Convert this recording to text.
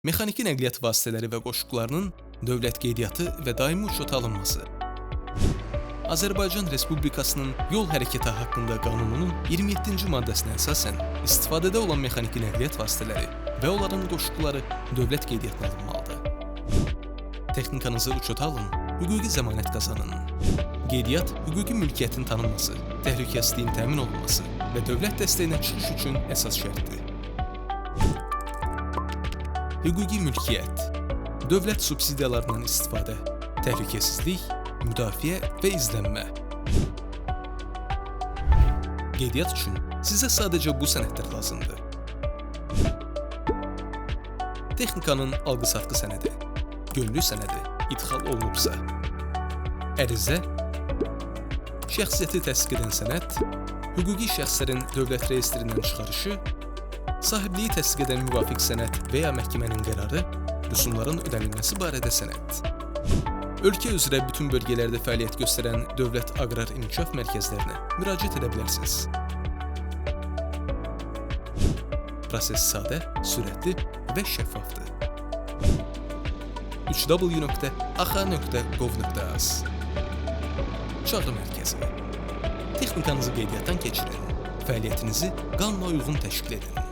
Mexaniki nəqliyyat vasitələri və qoşqularının dövlət qeydiyyatı və daimi uçota alınması. Azərbaycan Respublikasının yol hərəkəti haqqında qanununun 27-ci maddəsinə əsasən istifadədə olan mexaniki nəqliyyat vasitələri və onların qoşquları dövlət qeydiyyatına alınmalıdır. Texnikanızı uçota alın, hüquqi zəmanət qazanın. Qeydiyyat, hüquqi mülkiyyətin tanınması, təhlükəsizliyin təmin olunması və dövlət dəstəyinə çıxış üçün əsas şərtdir. Hüquqi mülkiyyət, dövlət subsidiyalarından istifadə, təhlükəsizlik, müdafiə və izlənmə. Qeydiyyat üçün sizə sadəcə bu sənədlər lazımdır. Texnikanın alqı-satqı sənədi, gömrük sənədi idxal olunubsa, ərizə, şəxsiyyəti təsdiq edən sənəd, hüquqi şəxslərin dövlət reyestrindən çıxarışı, sahibliyi təsdiq edən müvafiq sənəd və ya məhkəmənin qərarı, rüsumların ödənilməsi barədə sənəd. Ölkə üzrə bütün bölgələrdə fəaliyyət göstərən Dövlət Aqrar İnkişaf Mərkəzlərinə müraciət edə bilərsiniz. Proses sadə, sürətli və şəffafdır. www.axa.gov.az Çağrı mərkəzi. Texnikanızı qeydiyyatdan keçirin, fəaliyyətinizi qanuna uyğun təşkil edin.